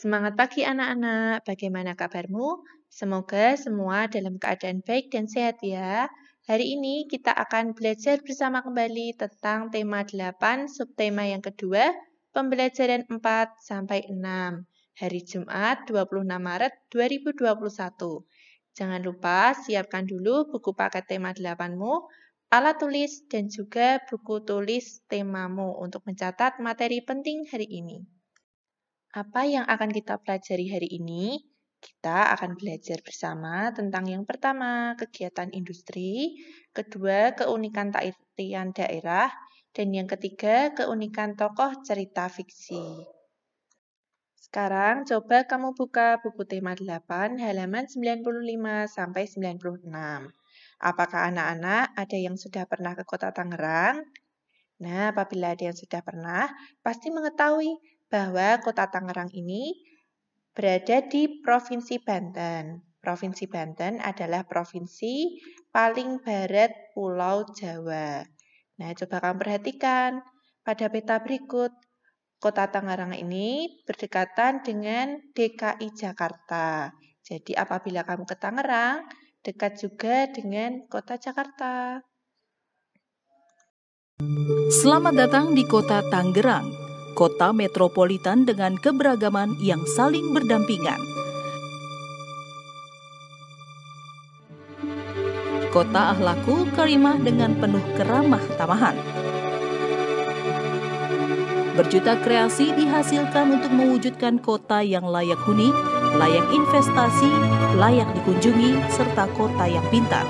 Semangat pagi anak-anak, bagaimana kabarmu? Semoga semua dalam keadaan baik dan sehat ya. Hari ini kita akan belajar bersama kembali tentang tema 8, subtema yang kedua, pembelajaran 4 sampai 6. Hari Jumat 26 Maret 2021. Jangan lupa siapkan dulu buku paket tema 8-mu, alat tulis dan juga buku tulis temamu untuk mencatat materi penting hari ini. Apa yang akan kita pelajari hari ini? Kita akan belajar bersama tentang yang pertama, kegiatan industri, kedua, keunikan tarian daerah, dan yang ketiga, keunikan tokoh cerita fiksi. Sekarang coba kamu buka buku tema 8 halaman 95 sampai 96. Apakah anak-anak ada yang sudah pernah ke Kota Tangerang? Nah, apabila ada yang sudah pernah, pasti mengetahui bahwa Kota Tangerang ini berada di Provinsi Banten. Provinsi Banten adalah provinsi paling barat Pulau Jawa. Nah, coba kamu perhatikan pada peta berikut. Kota Tangerang ini berdekatan dengan DKI Jakarta. Jadi apabila kamu ke Tangerang, dekat juga dengan Kota Jakarta. Selamat datang di Kota Tangerang, kota metropolitan dengan keberagaman yang saling berdampingan. Kota Ahlaku Karimah dengan penuh keramah tamahan. Berjuta kreasi dihasilkan untuk mewujudkan kota yang layak huni, layak investasi, layak dikunjungi, serta kota yang pintar.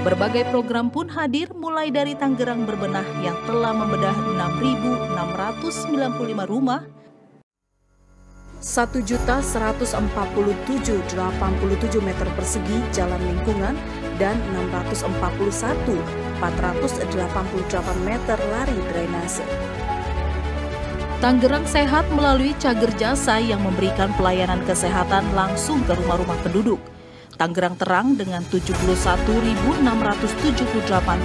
Berbagai program pun hadir mulai dari Tangerang Berbenah yang telah membedah 6.695 rumah, 1.147.87 meter persegi jalan lingkungan, dan 641.488 meter lari drainase. Tangerang sehat melalui Cager Jasa yang memberikan pelayanan kesehatan langsung ke rumah-rumah penduduk. Tangerang terang dengan 71.678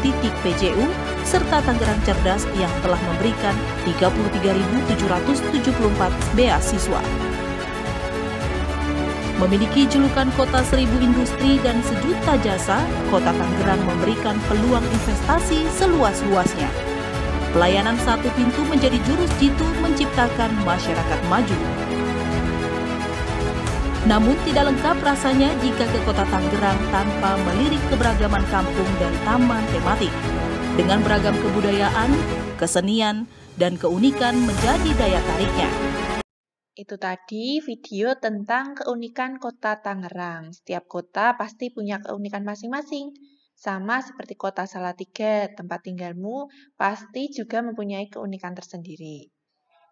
titik PJU, serta Tangerang cerdas yang telah memberikan 33.774 beasiswa. Memiliki julukan Kota 1000 Industri dan sejuta jasa, Kota Tangerang memberikan peluang investasi seluas-luasnya. Pelayanan satu pintu menjadi jurus jitu menciptakan masyarakat maju. Namun tidak lengkap rasanya jika ke Kota Tangerang tanpa melirik keberagaman kampung dan taman tematik. Dengan beragam kebudayaan, kesenian, dan keunikan menjadi daya tariknya. Itu tadi video tentang keunikan Kota Tangerang. Setiap kota pasti punya keunikan masing-masing. Sama seperti Kota Salatiga, tempat tinggalmu pasti juga mempunyai keunikan tersendiri.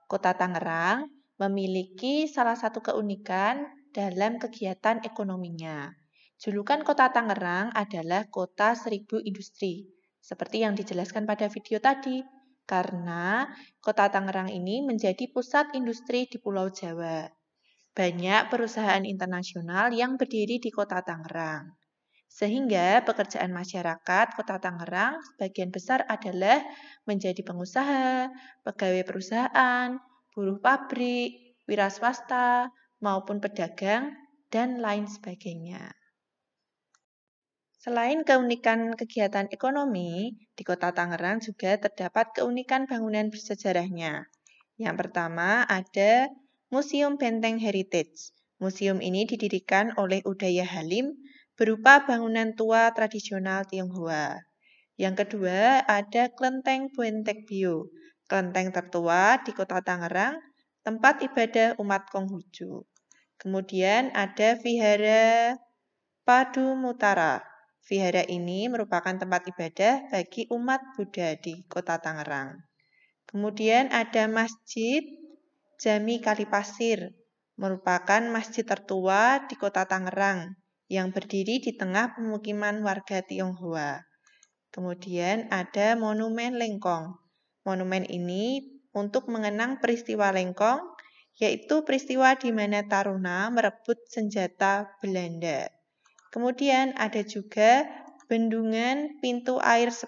Kota Tangerang memiliki salah satu keunikan dalam kegiatan ekonominya. Julukan Kota Tangerang adalah Kota 1000 Industri, seperti yang dijelaskan pada video tadi, karena Kota Tangerang ini menjadi pusat industri di Pulau Jawa. Banyak perusahaan internasional yang berdiri di Kota Tangerang. Sehingga pekerjaan masyarakat Kota Tangerang sebagian besar adalah menjadi pengusaha, pegawai perusahaan, buruh pabrik, wira swasta, maupun pedagang, dan lain sebagainya. Selain keunikan kegiatan ekonomi, di Kota Tangerang juga terdapat keunikan bangunan bersejarahnya. Yang pertama ada Museum Benteng Heritage. Museum ini didirikan oleh Udaya Halim berupa bangunan tua tradisional Tionghoa. Yang kedua ada Klenteng Buenteg Bio, kelenteng tertua di Kota Tangerang, tempat ibadah umat Konghucu. Kemudian ada Vihara Padumutara. Vihara ini merupakan tempat ibadah bagi umat Buddha di Kota Tangerang. Kemudian ada Masjid Jami Kalipasir, merupakan masjid tertua di Kota Tangerang yang berdiri di tengah pemukiman warga Tionghoa. Kemudian ada Monumen Lengkong. Monumen ini untuk mengenang peristiwa Lengkong, yaitu peristiwa di mana Taruna merebut senjata Belanda. Kemudian ada juga Bendungan Pintu Air 10.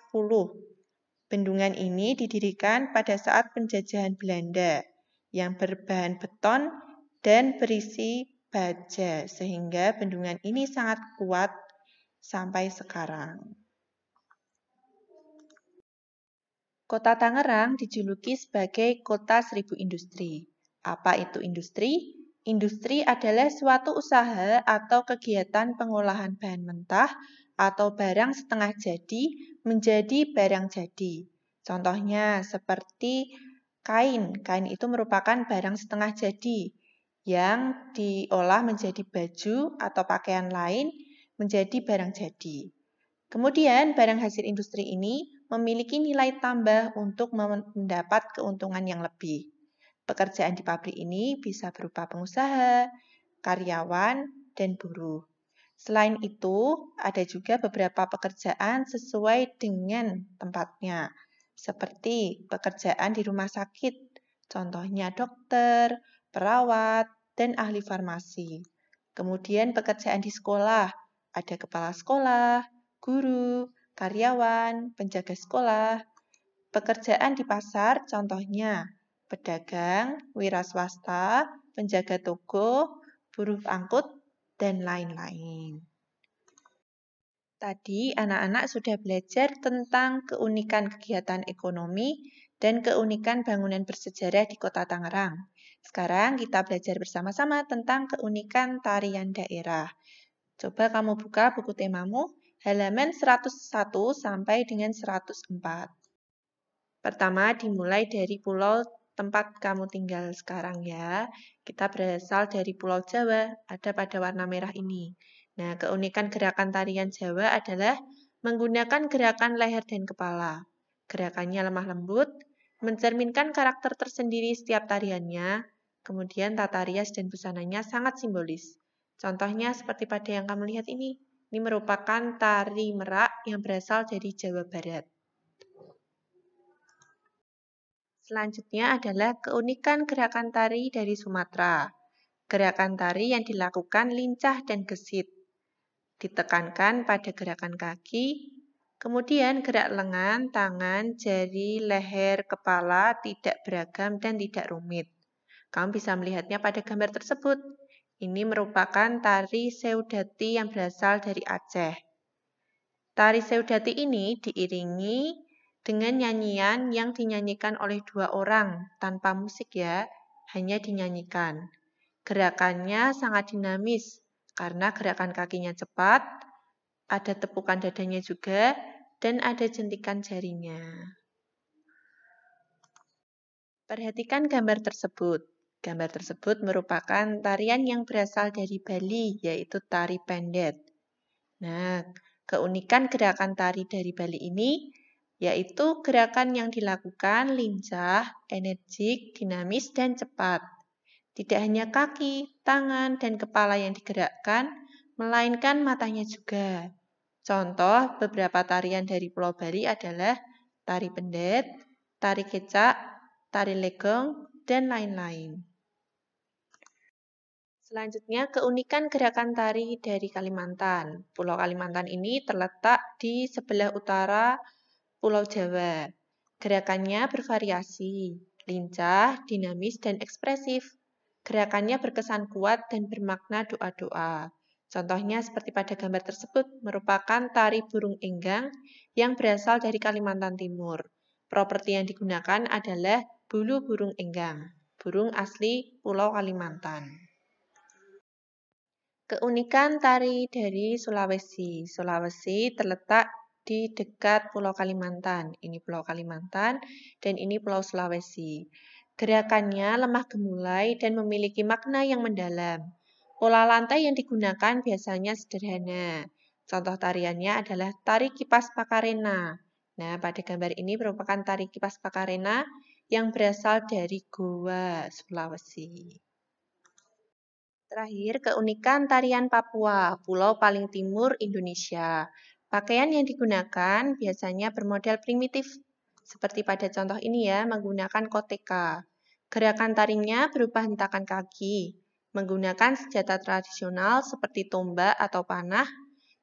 Bendungan ini didirikan pada saat penjajahan Belanda yang berbahan beton dan berisi baja, sehingga bendungan ini sangat kuat sampai sekarang. Kota Tangerang dijuluki sebagai Kota Seribu Industri. Apa itu industri? Industri adalah suatu usaha atau kegiatan pengolahan bahan mentah atau barang setengah jadi menjadi barang jadi. Contohnya seperti kain. Kain itu merupakan barang setengah jadi yang diolah menjadi baju atau pakaian lain menjadi barang jadi. Kemudian, barang hasil industri ini memiliki nilai tambah untuk mendapat keuntungan yang lebih. Pekerjaan di pabrik ini bisa berupa pengusaha, karyawan, dan buruh. Selain itu, ada juga beberapa pekerjaan sesuai dengan tempatnya, seperti pekerjaan di rumah sakit, contohnya dokter, perawat, dan ahli farmasi. Kemudian pekerjaan di sekolah, ada kepala sekolah, guru, karyawan, penjaga sekolah. Pekerjaan di pasar contohnya pedagang, wira swasta, penjaga toko, buruh angkut, dan lain-lain. Tadi anak-anak sudah belajar tentang keunikan kegiatan ekonomi dan keunikan bangunan bersejarah di Kota Tangerang. Sekarang kita belajar bersama-sama tentang keunikan tarian daerah. Coba kamu buka buku temamu halaman 101 sampai dengan 104. Pertama dimulai dari pulau tempat kamu tinggal sekarang ya. Kita berasal dari Pulau Jawa, ada pada warna merah ini. Nah, keunikan gerakan tarian Jawa adalah menggunakan gerakan leher dan kepala. Gerakannya lemah lembut, mencerminkan karakter tersendiri setiap tariannya, kemudian tata rias dan busananya sangat simbolis. Contohnya seperti pada yang kamu lihat ini. Ini merupakan tari merak yang berasal dari Jawa Barat. Selanjutnya adalah keunikan gerakan tari dari Sumatera. Gerakan tari yang dilakukan lincah dan gesit. Ditekankan pada gerakan kaki, kemudian gerak lengan, tangan, jari, leher, kepala tidak beragam dan tidak rumit. Kamu bisa melihatnya pada gambar tersebut. Ini merupakan tari Seudati yang berasal dari Aceh. Tari Seudati ini diiringi dengan nyanyian yang dinyanyikan oleh dua orang tanpa musik ya, hanya dinyanyikan. Gerakannya sangat dinamis karena gerakan kakinya cepat, ada tepukan dadanya juga, dan ada jentikan jarinya. Perhatikan gambar tersebut. Gambar tersebut merupakan tarian yang berasal dari Bali, yaitu tari pendet. Nah, keunikan gerakan tari dari Bali ini yaitu gerakan yang dilakukan lincah, energik, dinamis, dan cepat. Tidak hanya kaki, tangan, dan kepala yang digerakkan, melainkan matanya juga. Contoh beberapa tarian dari Pulau Bali adalah tari pendet, tari kecak, tari legong, dan lain-lain. Selanjutnya, keunikan gerakan tari dari Kalimantan. Pulau Kalimantan ini terletak di sebelah utara Pulau Jawa. Gerakannya bervariasi, lincah, dinamis, dan ekspresif. Gerakannya berkesan kuat dan bermakna doa-doa. Contohnya seperti pada gambar tersebut, merupakan tari burung enggang yang berasal dari Kalimantan Timur. Properti yang digunakan adalah bulu burung enggang, burung asli Pulau Kalimantan. Keunikan tari dari Sulawesi. Sulawesi terletak di dekat Pulau Kalimantan. Ini Pulau Kalimantan dan ini Pulau Sulawesi. Gerakannya lemah gemulai dan memiliki makna yang mendalam. Pola lantai yang digunakan biasanya sederhana. Contoh tariannya adalah tari kipas Pakarena. Nah, pada gambar ini merupakan tari kipas Pakarena yang berasal dari Goa, Sulawesi. Terakhir, keunikan tarian Papua, pulau paling timur Indonesia. Pakaian yang digunakan biasanya bermodel primitif, seperti pada contoh ini ya, menggunakan koteka. Gerakan tarinya berupa hentakan kaki, menggunakan senjata tradisional seperti tombak atau panah,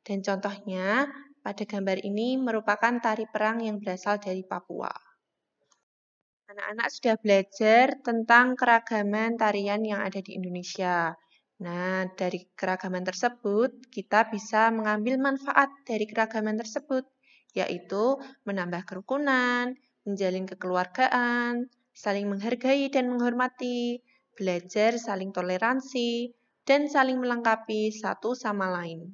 dan contohnya pada gambar ini merupakan tari perang yang berasal dari Papua. Anak-anak sudah belajar tentang keragaman tarian yang ada di Indonesia. Nah, dari keragaman tersebut, kita bisa mengambil manfaat dari keragaman tersebut, yaitu menambah kerukunan, menjalin kekeluargaan, saling menghargai dan menghormati, belajar saling toleransi, dan saling melengkapi satu sama lain.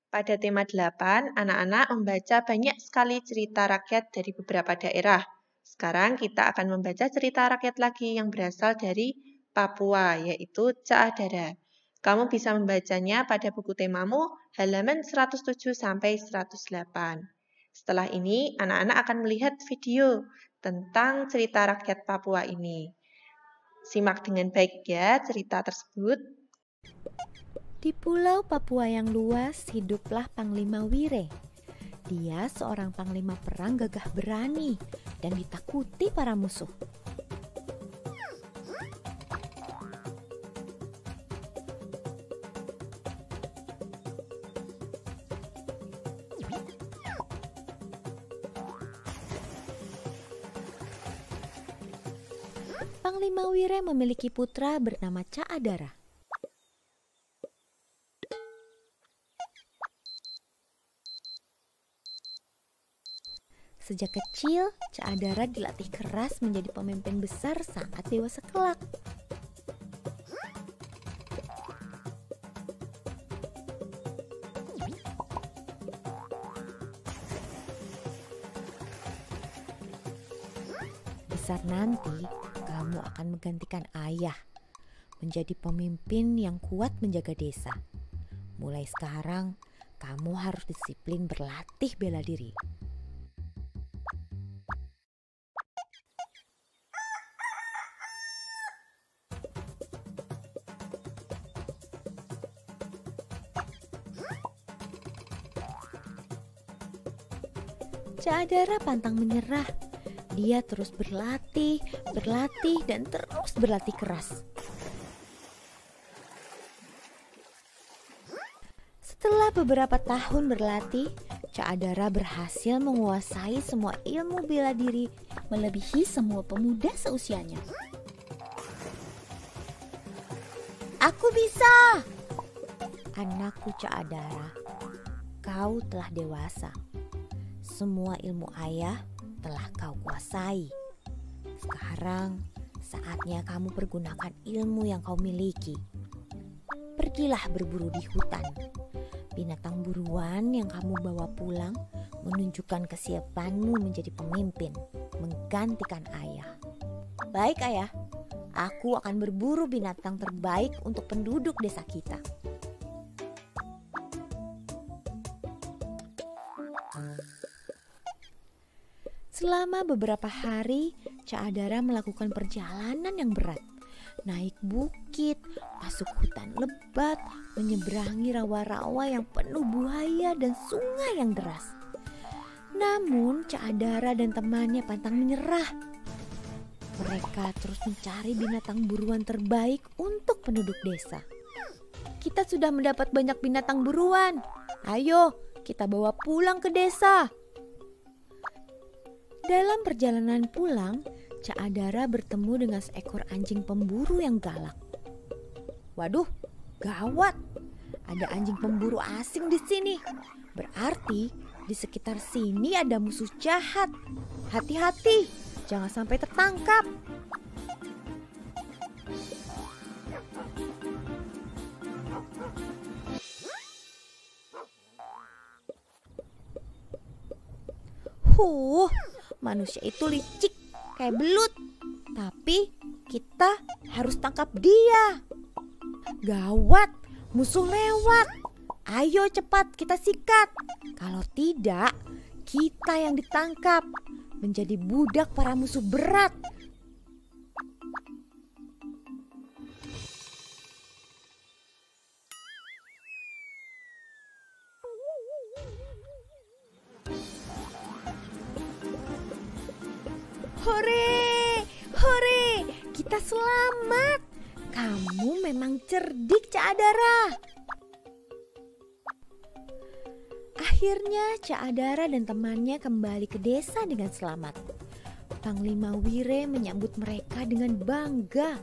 Pada tema 8, anak-anak membaca banyak sekali cerita rakyat dari beberapa daerah. Sekarang kita akan membaca cerita rakyat lagi yang berasal dari Papua, yaitu Caadara. Kamu bisa membacanya pada buku temamu halaman 107 sampai 108. Setelah ini, anak-anak akan melihat video tentang cerita rakyat Papua ini. Simak dengan baik ya cerita tersebut. Di pulau Papua yang luas, hiduplah Panglima Wire. Dia seorang panglima perang gagah berani dan ditakuti para musuh. Panglima Wire memiliki putra bernama Caadara. Sejak kecil, Caadara dilatih keras menjadi pemimpin besar saat dewasa kelak. Besar nanti, kamu akan menggantikan ayah, menjadi pemimpin yang kuat menjaga desa. Mulai sekarang, kamu harus disiplin berlatih bela diri. Caadara pantang menyerah. Dia terus berlatih, dan terus berlatih keras. Setelah beberapa tahun berlatih, Caadara berhasil menguasai semua ilmu bela diri melebihi semua pemuda seusianya. Aku bisa! Anakku Caadara, kau telah dewasa. Semua ilmu ayah telah kau kuasai. Sekarang saatnya kamu pergunakan ilmu yang kau miliki. Pergilah berburu di hutan. Binatang buruan yang kamu bawa pulang menunjukkan kesiapanmu menjadi pemimpin, menggantikan ayah. Baik ayah, aku akan berburu binatang terbaik untuk penduduk desa kita. Selama beberapa hari, Caadara melakukan perjalanan yang berat. Naik bukit, masuk hutan lebat, menyeberangi rawa-rawa yang penuh buaya dan sungai yang deras. Namun Caadara dan temannya pantang menyerah. Mereka terus mencari binatang buruan terbaik untuk penduduk desa. Kita sudah mendapat banyak binatang buruan. Ayo, kita bawa pulang ke desa. Dalam perjalanan pulang, Caadara bertemu dengan seekor anjing pemburu yang galak. Waduh, gawat! Ada anjing pemburu asing di sini. Berarti di sekitar sini ada musuh jahat. Hati-hati, jangan sampai tertangkap. Manusia itu licik kayak belut. Tapi kita harus tangkap dia. Gawat, musuh lewat. Ayo cepat kita sikat. Kalau tidak, kita yang ditangkap menjadi budak para musuh berat. Hore, hore, kita selamat. Kamu memang cerdik, Caadara. Akhirnya Caadara dan temannya kembali ke desa dengan selamat. Panglima Wire menyambut mereka dengan bangga.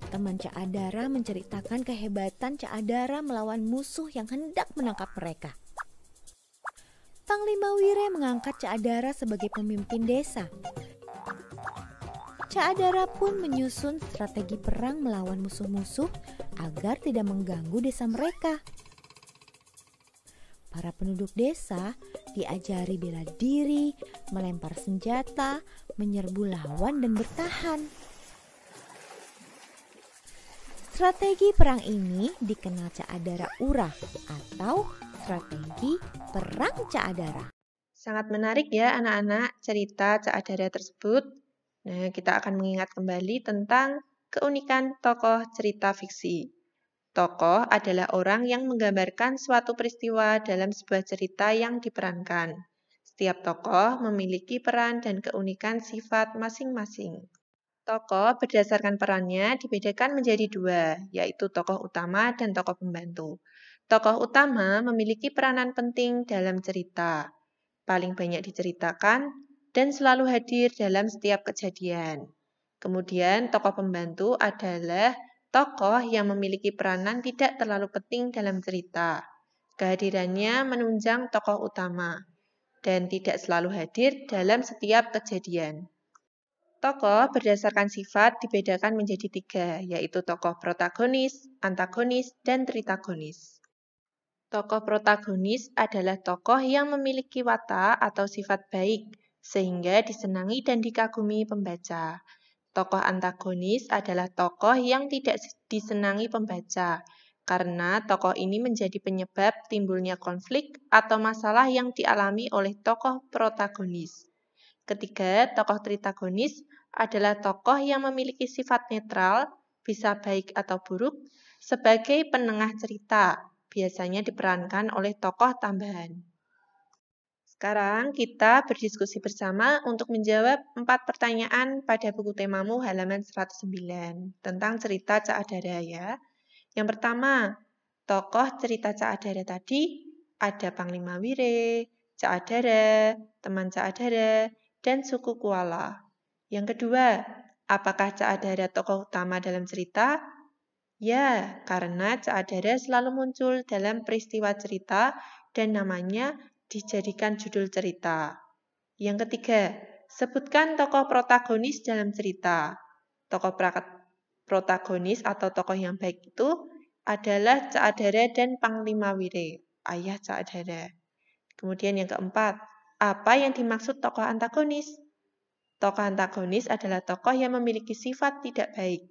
Teman Cak Adara menceritakan kehebatan Cak Adara melawan musuh yang hendak menangkap mereka. Panglima Wire mengangkat Cak Adara sebagai pemimpin desa. Cak Adara pun menyusun strategi perang melawan musuh-musuh agar tidak mengganggu desa mereka. Para penduduk desa diajari bela diri, melempar senjata, menyerbu lawan dan bertahan. Strategi perang ini dikenal Cak Adara Urah atau strategi perang Cak Adara. Sangat menarik ya anak-anak cerita Cak Adara tersebut. Nah, kita akan mengingat kembali tentang keunikan tokoh cerita fiksi. Tokoh adalah orang yang menggambarkan suatu peristiwa dalam sebuah cerita yang diperankan. Setiap tokoh memiliki peran dan keunikan sifat masing-masing. Tokoh berdasarkan perannya dibedakan menjadi dua, yaitu tokoh utama dan tokoh pembantu. Tokoh utama memiliki peranan penting dalam cerita, paling banyak diceritakan, dan selalu hadir dalam setiap kejadian. Kemudian tokoh pembantu adalah tokoh yang memiliki peranan tidak terlalu penting dalam cerita. Kehadirannya menunjang tokoh utama dan tidak selalu hadir dalam setiap kejadian. Tokoh berdasarkan sifat dibedakan menjadi tiga, yaitu tokoh protagonis, antagonis, dan tritagonis. Tokoh protagonis adalah tokoh yang memiliki watak atau sifat baik, sehingga disenangi dan dikagumi pembaca. Tokoh antagonis adalah tokoh yang tidak disenangi pembaca, karena tokoh ini menjadi penyebab timbulnya konflik atau masalah yang dialami oleh tokoh protagonis. Ketiga, tokoh tritagonis adalah tokoh yang memiliki sifat netral, bisa baik atau buruk, sebagai penengah cerita, biasanya diperankan oleh tokoh tambahan. Sekarang kita berdiskusi bersama untuk menjawab 4 pertanyaan pada buku temamu halaman 109 tentang cerita Cak Adara ya. Yang pertama, tokoh cerita Cak Adara tadi ada Panglima Wire, Cak Adara, teman Cak Adara, dan suku Kuala. Yang kedua, apakah Cak Adara tokoh utama dalam cerita? Ya, karena Cak Adara selalu muncul dalam peristiwa cerita dan namanya dijadikan judul cerita. Yang ketiga, sebutkan tokoh protagonis dalam cerita. Tokoh protagonis atau tokoh yang baik itu adalah Cak Adara dan Panglima Wire, ayah Cak Adara. Kemudian yang keempat, apa yang dimaksud tokoh antagonis? Tokoh antagonis adalah tokoh yang memiliki sifat tidak baik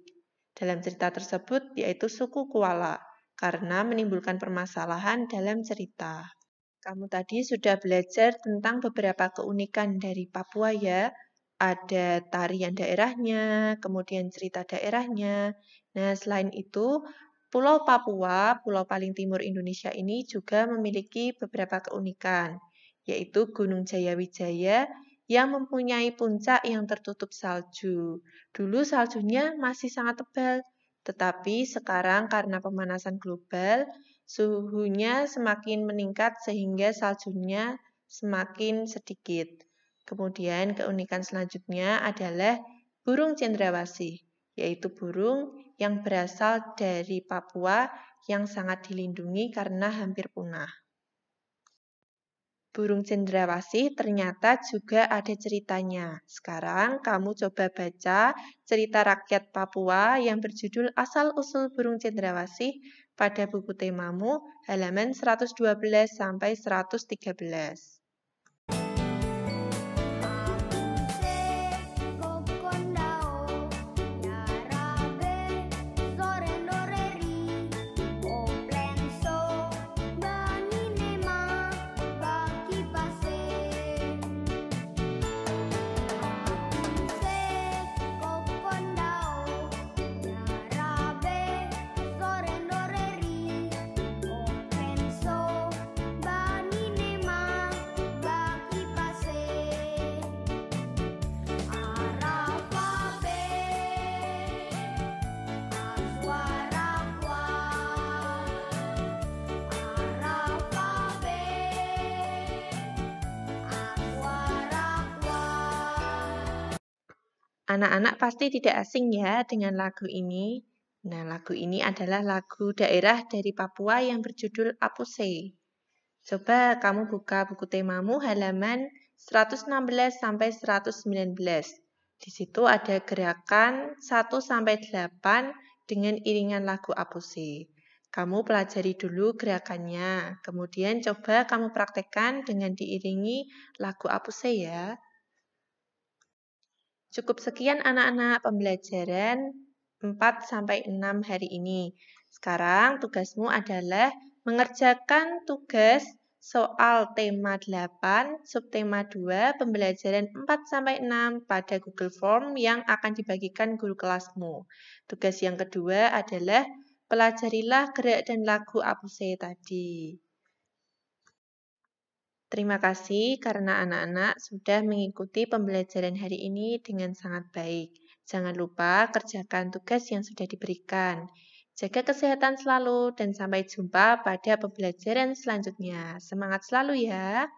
dalam cerita tersebut, yaitu suku Kuala, karena menimbulkan permasalahan dalam cerita. Kamu tadi sudah belajar tentang beberapa keunikan dari Papua ya. Ada tarian daerahnya, kemudian cerita daerahnya. Nah, selain itu, Pulau Papua, pulau paling timur Indonesia ini juga memiliki beberapa keunikan, yaitu Gunung Jayawijaya yang mempunyai puncak yang tertutup salju. Dulu saljunya masih sangat tebal, tetapi sekarang karena pemanasan global, suhunya semakin meningkat sehingga saljunya semakin sedikit. Kemudian keunikan selanjutnya adalah burung cendrawasih, yaitu burung yang berasal dari Papua yang sangat dilindungi karena hampir punah. Burung cendrawasih ternyata juga ada ceritanya. Sekarang kamu coba baca cerita rakyat Papua yang berjudul Asal-usul burung cendrawasih pada buku temamu halaman 112 sampai 113. Anak-anak pasti tidak asing ya dengan lagu ini. Nah, lagu ini adalah lagu daerah dari Papua yang berjudul Apuse. Coba kamu buka buku temamu halaman 116 sampai 119. Di situ ada gerakan 1 sampai 8 dengan iringan lagu Apuse. Kamu pelajari dulu gerakannya, kemudian coba kamu praktekkan dengan diiringi lagu Apuse ya. Cukup sekian anak-anak pembelajaran 4-6 hari ini. Sekarang tugasmu adalah mengerjakan tugas soal tema 8, subtema 2, pembelajaran 4-6 pada Google Form yang akan dibagikan guru kelasmu. Tugas yang kedua adalah pelajarilah gerak dan lagu Apuse tadi. Terima kasih karena anak-anak sudah mengikuti pembelajaran hari ini dengan sangat baik. Jangan lupa kerjakan tugas yang sudah diberikan. Jaga kesehatan selalu dan sampai jumpa pada pembelajaran selanjutnya. Semangat selalu ya!